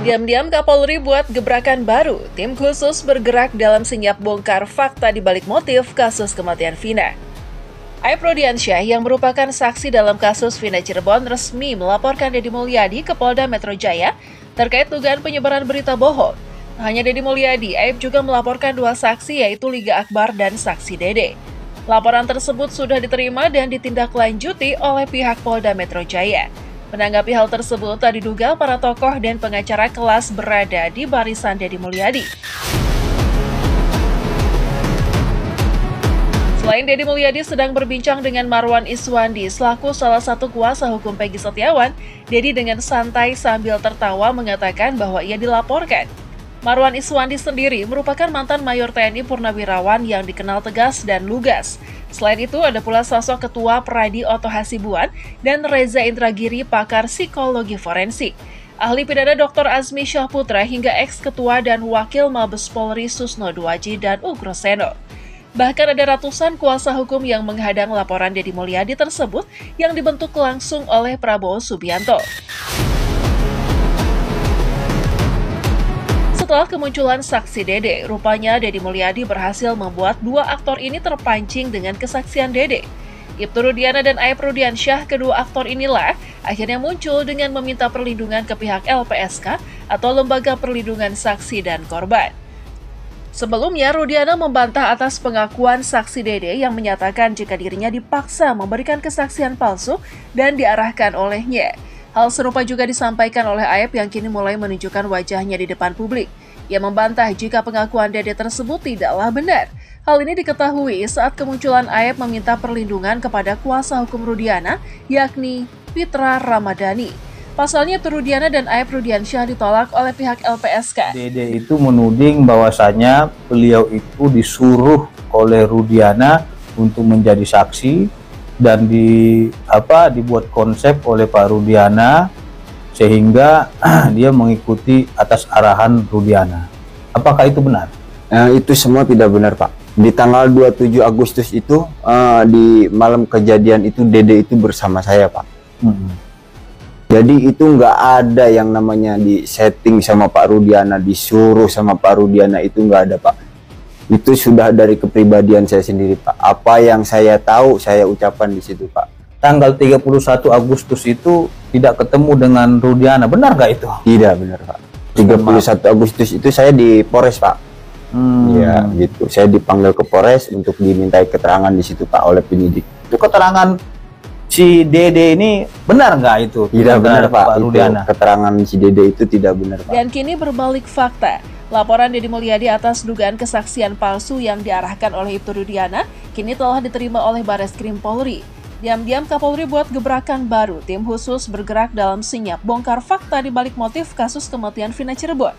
Diam-diam Kapolri buat gebrakan baru. Tim khusus bergerak dalam senyap bongkar fakta di balik motif kasus kematian Vina. Aib Rodiansyah yang merupakan saksi dalam kasus Vina Cirebon resmi melaporkan Deddy Mulyadi ke Polda Metro Jaya terkait dugaan penyebaran berita bohong. Tak hanya Deddy Mulyadi, Aib juga melaporkan dua saksi yaitu Liga Akbar dan saksi Dede. Laporan tersebut sudah diterima dan ditindaklanjuti oleh pihak Polda Metro Jaya. Menanggapi hal tersebut, tak diduga para tokoh dan pengacara kelas berada di barisan Deddy Mulyadi. Selain Deddy Mulyadi sedang berbincang dengan Marwan Iswandi selaku salah satu kuasa hukum Peggy Setiawan, Deddy dengan santai sambil tertawa mengatakan bahwa ia dilaporkan. Marwan Iswandi sendiri merupakan mantan Mayor TNI Purnawirawan yang dikenal tegas dan lugas. Selain itu, ada pula sosok Ketua Pradi Oto Hasibuan dan Reza Indragiri, pakar psikologi forensik. Ahli pidana Dr. Azmi Syahputra hingga ex-ketua dan wakil Mabes Polri Susno Duaji dan Ugroseno. Bahkan ada ratusan kuasa hukum yang menghadang laporan Deddy Mulyadi tersebut yang dibentuk langsung oleh Prabowo Subianto. Setelah kemunculan saksi Dede, rupanya Deddy Mulyadi berhasil membuat dua aktor ini terpancing dengan kesaksian Dede. Ibtu Rudiana dan Aib Rodiansyah, kedua aktor inilah akhirnya muncul dengan meminta perlindungan ke pihak LPSK atau Lembaga Perlindungan Saksi dan Korban. Sebelumnya, Rudiana membantah atas pengakuan saksi Dede yang menyatakan jika dirinya dipaksa memberikan kesaksian palsu dan diarahkan olehnya. Hal serupa juga disampaikan oleh Aib yang kini mulai menunjukkan wajahnya di depan publik. Ia membantah jika pengakuan Dede tersebut tidaklah benar. Hal ini diketahui saat kemunculan Aib meminta perlindungan kepada kuasa hukum Rudiana, yakni Fitra Ramadhani. Pasalnya, Rudiana dan Aib Rodiansyah ditolak oleh pihak LPSK. Dede itu menuding bahwasanya beliau itu disuruh oleh Rudiana untuk menjadi saksi dan dibuat konsep oleh Pak Rudiana sehingga dia mengikuti atas arahan Rudiana. Apakah itu benar? Itu semua tidak benar, Pak. Di tanggal 27 Agustus itu di malam kejadian itu Dede itu bersama saya, Pak. Jadi itu nggak ada yang namanya di setting sama Pak Rudiana, disuruh sama Pak Rudiana, itu nggak ada, Pak. Itu sudah dari kepribadian saya sendiri, Pak. Apa yang saya tahu, saya ucapkan di situ, Pak. Tanggal 31 Agustus itu tidak ketemu dengan Rudiana, benar nggak itu? Tidak benar, Pak. 31 Agustus itu saya di Polres, Pak. Ya, gitu. Saya dipanggil ke Polres untuk dimintai keterangan di situ, Pak, oleh penyidik. Itu keterangan si Dede ini benar nggak itu? Tidak benar, Pak. Rudiana. Keterangan si Dede itu tidak benar, Pak. Dan kini berbalik fakta. Laporan Deddy Mulyadi atas dugaan kesaksian palsu yang diarahkan oleh Ibtu Rudiana kini telah diterima oleh Bareskrim Polri. Diam-diam Kapolri buat gebrakan baru. Tim khusus bergerak dalam senyap bongkar fakta di balik motif kasus kematian Vina Cirebon.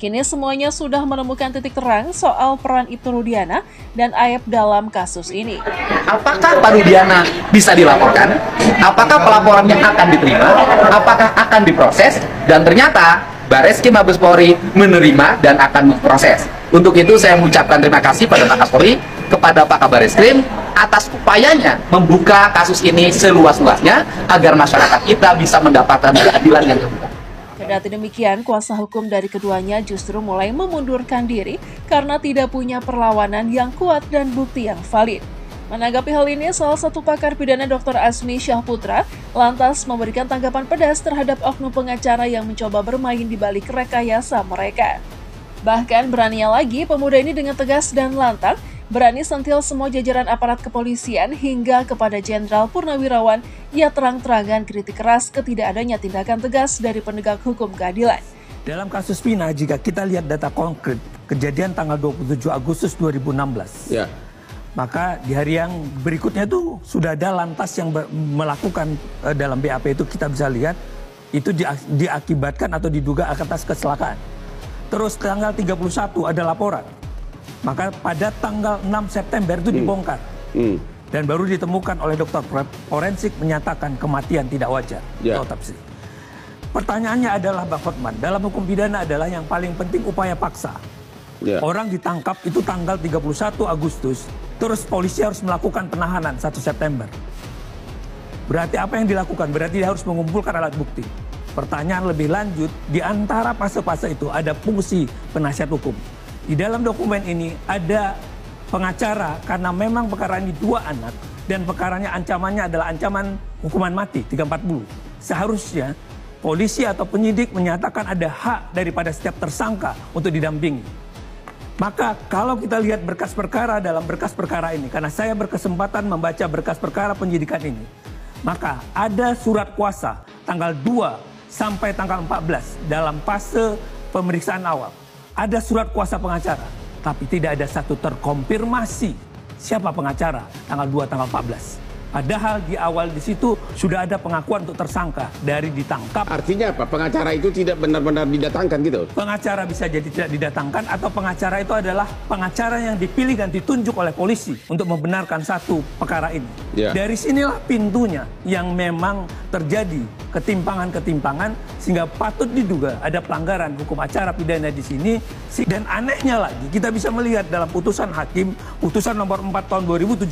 Kini semuanya sudah menemukan titik terang soal peran Ibtu Rudiana dan Aib dalam kasus ini. Apakah Pak Rudiana bisa dilaporkan? Apakah pelaporannya akan diterima? Apakah akan diproses? Dan ternyata Bareskrim Mabes Polri menerima dan akan memproses. Untuk itu saya mengucapkan terima kasih pada Pak Kapolri, kepada Pak Kabareskrim atas upayanya membuka kasus ini seluas-luasnya agar masyarakat kita bisa mendapatkan keadilan yang terbaik. Kendati demikian, kuasa hukum dari keduanya justru mulai memundurkan diri karena tidak punya perlawanan yang kuat dan bukti yang valid. Menanggapi hal ini, salah satu pakar pidana Dr. Azmi Syahputra lantas memberikan tanggapan pedas terhadap oknum pengacara yang mencoba bermain di balik rekayasa mereka. Bahkan beraninya lagi, pemuda ini dengan tegas dan lantang berani sentil semua jajaran aparat kepolisian hingga kepada Jenderal Purnawirawan. Ia terang-terangan kritik keras ketidakadanya tindakan tegas dari penegak hukum keadilan. Dalam kasus Vina, jika kita lihat data konkret, kejadian tanggal 27 Agustus 2016. Ya. Maka di hari yang berikutnya itu sudah ada lantas yang melakukan dalam BAP itu kita bisa lihat itu diakibatkan atau diduga atas kecelakaan. Terus tanggal 31 ada laporan. Maka pada tanggal 6 September itu dibongkar. Dan baru ditemukan oleh dokter forensik menyatakan kematian tidak wajar. Otopsi. Pertanyaannya adalah Bang Hotman, dalam hukum pidana adalah yang paling penting upaya paksa. Orang ditangkap itu tanggal 31 Agustus, terus polisi harus melakukan penahanan 1 September. Berarti apa yang dilakukan? Berarti dia harus mengumpulkan alat bukti. pertanyaan lebih lanjut, di antara fase-fase itu ada fungsi penasihat hukum. Di dalam dokumen ini ada pengacara karena memang perkara ini 2 anak dan perkaranya ancamannya adalah ancaman hukuman mati 340. Seharusnya polisi atau penyidik menyatakan ada hak daripada setiap tersangka untuk didampingi. Maka kalau kita lihat berkas perkara dalam berkas perkara ini, karena saya berkesempatan membaca berkas perkara penyidikan ini, maka ada surat kuasa tanggal 2 sampai tanggal 14 dalam fase pemeriksaan awal. Ada surat kuasa pengacara, tapi tidak ada satu terkonfirmasi siapa pengacara tanggal 2, tanggal 14. Padahal di awal di situ sudah ada pengakuan untuk tersangka dari ditangkap. Artinya apa? Pengacara itu tidak benar-benar didatangkan gitu? Pengacara bisa jadi tidak didatangkan atau pengacara itu adalah pengacara yang dipilih dan ditunjuk oleh polisi untuk membenarkan satu perkara ini. Ya. Dari sinilah pintunya yang memang terjadi ketimpangan-ketimpangan sehingga patut diduga ada pelanggaran hukum acara pidana di sini. Dan anehnya lagi kita bisa melihat dalam putusan hakim, putusan nomor 4 tahun 2017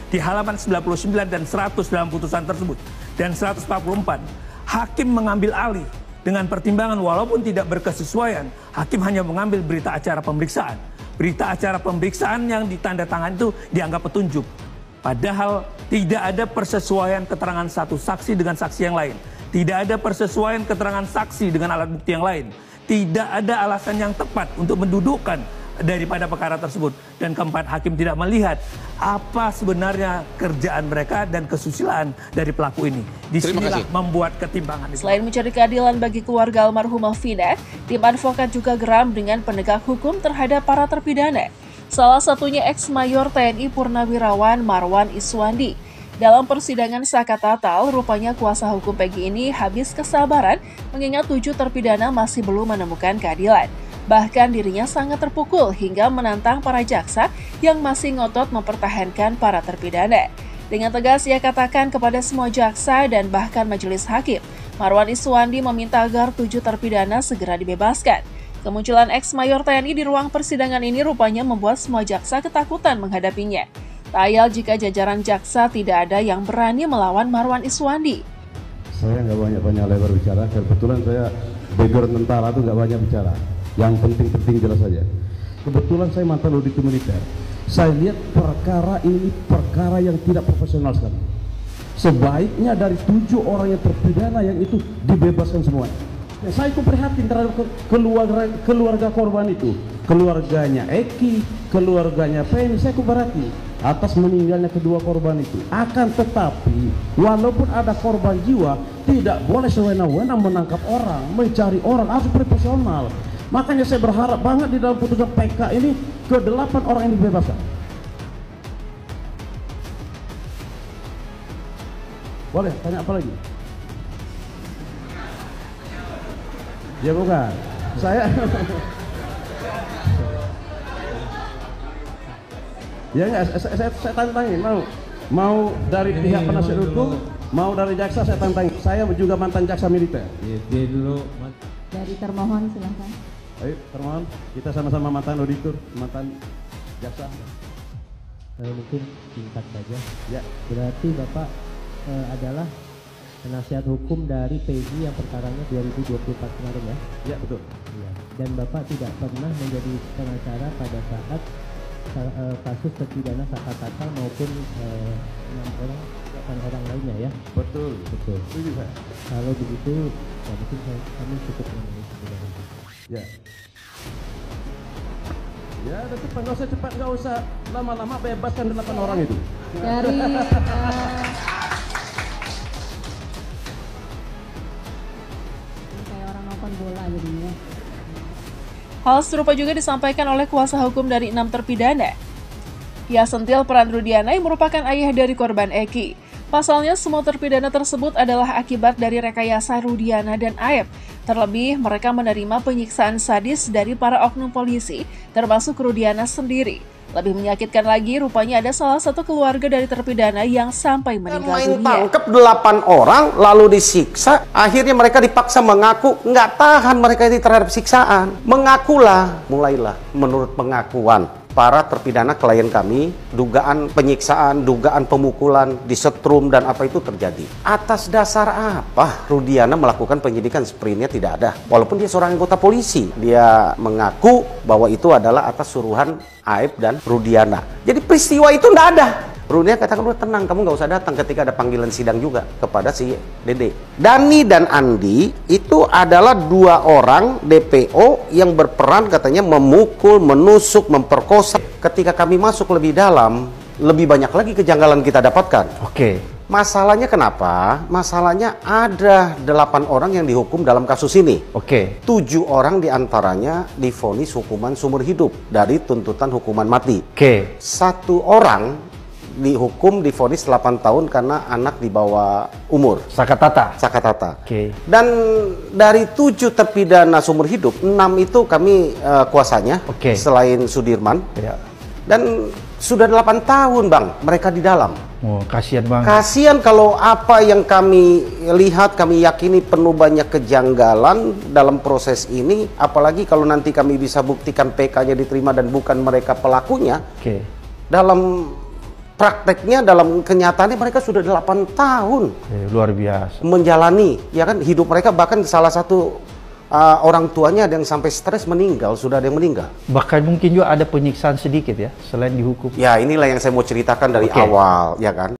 di halaman 99 dan 100 dalam putusan tersebut dan 144, hakim mengambil alih dengan pertimbangan walaupun tidak berkesesuaian, hakim hanya mengambil berita acara pemeriksaan. Berita acara pemeriksaan yang ditandatangan itu dianggap petunjuk. Padahal tidak ada persesuaian keterangan satu saksi dengan saksi yang lain. Tidak ada persesuaian keterangan saksi dengan alat bukti yang lain. Tidak ada alasan yang tepat untuk mendudukkan daripada perkara tersebut. Dan keempat, hakim tidak melihat apa sebenarnya kerjaan mereka dan kesusilaan dari pelaku ini. Disinilah membuat ketimpangan. Selain mencari keadilan bagi keluarga almarhumah Vina, tim advokat juga geram dengan penegak hukum terhadap para terpidana. Salah satunya ex-mayor TNI Purnawirawan Marwan Iswandi. Dalam persidangan Saka Tatal, rupanya kuasa hukum Peggy ini habis kesabaran mengingat 7 terpidana masih belum menemukan keadilan. Bahkan dirinya sangat terpukul hingga menantang para jaksa yang masih ngotot mempertahankan para terpidana. Dengan tegas ia katakan kepada semua jaksa dan bahkan majelis hakim, Marwan Iswandi meminta agar 7 terpidana segera dibebaskan. Kemunculan ex-mayor TNI di ruang persidangan ini rupanya membuat semua jaksa ketakutan menghadapinya. Tak ayal jika jajaran jaksa tidak ada yang berani melawan Marwan Iswandi. Saya nggak banyak lebar bicara, kebetulan saya background tentara tuh nggak banyak bicara. Yang penting-penting jelas saja. Kebetulan saya mantan auditor militer. Saya lihat perkara ini perkara yang tidak profesional sekali. Sebaiknya dari 7 orang yang terpidana yang itu dibebaskan semua. Ya, saya prihatin terhadap keluarga korban itu, keluarganya Eki, keluarganya Penny, saya prihatin atas meninggalnya kedua korban itu. Akan tetapi, walaupun ada korban jiwa, tidak boleh sewenang-wenang menangkap orang, mencari orang, harus profesional. Makanya saya berharap banget di dalam putusan PK ini ke-8 orang ini dibebaskan. Boleh tanya apa lagi? Ya bukan, saya ya enggak, saya tantangin, mau dari pihak penasihat hukum, mau dari jaksa saya tantangin. Saya juga mantan jaksa militer. Dia dulu. Dari termohon silahkan. Ayo termohon, kita sama-sama mantan auditor, mantan jaksa. Mungkin singkat saja. Ya. Berarti Bapak adalah penasihat hukum dari Peggy yang perkaranya 2024 kemarin ya? Ya betul. Ya. Dan Bapak tidak pernah menjadi pengacara pada saat kasus terpidana Saka Tatal maupun 8 orang lainnya ya? Betul. Betul. Setuju saya. Kalau begitu, ya mungkin kami cukup mengenai sebenarnya. Ya. Ya, udah cepat, nggak usah cepat, nggak usah lama-lama, bebaskan 8 orang itu. Dari kayak orang nonton bola jadinya. Hal serupa juga disampaikan oleh kuasa hukum dari 6 terpidana. Ia sentil peran Rudiana yang merupakan ayah dari korban Eki. Pasalnya, semua terpidana tersebut adalah akibat dari rekayasa Rudiana dan Aep. Terlebih, mereka menerima penyiksaan sadis dari para oknum polisi, termasuk Rudiana sendiri. Lebih menyakitkan lagi, rupanya ada salah satu keluarga dari terpidana yang sampai meninggal dunia. Tangkap 8 orang, lalu disiksa. Akhirnya mereka dipaksa mengaku, nggak tahan mereka ini terhadap siksaan. Mengakulah, mulailah menurut pengakuan para terpidana klien kami, dugaan penyiksaan, dugaan pemukulan, disetrum dan apa itu terjadi. Atas dasar apa Rudiana melakukan penyidikan seperti ini? Tidak ada. Walaupun dia seorang anggota polisi, dia mengaku bahwa itu adalah atas suruhan Aib dan Rudiana. Jadi peristiwa itu tidak ada. Rudiana katakan, udah tenang, kamu nggak usah datang ketika ada panggilan sidang juga kepada si Dede. Dani dan Andi itu adalah 2 orang DPO yang berperan katanya memukul, menusuk, memperkosa. Ketika kami masuk lebih dalam, lebih banyak lagi kejanggalan kita dapatkan. Oke. Masalahnya kenapa? Masalahnya ada 8 orang yang dihukum dalam kasus ini. Oke. 7 orang diantaranya divonis hukuman seumur hidup dari tuntutan hukuman mati. Oke. 1 orang divonis 8 tahun karena anak di bawah umur. Sakatata. Oke. Dan dari 7 terpidana seumur hidup, 6 itu kami kuasanya. Oke. Selain Sudirman. Ya. Dan sudah 8 tahun bang mereka di dalam. Oh, kasihan banget. Kasihan kalau apa yang kami lihat, kami yakini penuh banyak kejanggalan dalam proses ini. Apalagi kalau nanti kami bisa buktikan PK-nya diterima dan bukan mereka pelakunya. Oke. Dalam prakteknya, dalam kenyataannya mereka sudah 8 tahun luar biasa menjalani, ya kan, hidup mereka. Bahkan salah satu orang tuanya ada yang sampai stres meninggal, sudah ada yang meninggal. Bahkan mungkin juga ada penyiksaan sedikit ya, selain dihukum. Ya inilah yang saya mau ceritakan dari awal, ya kan.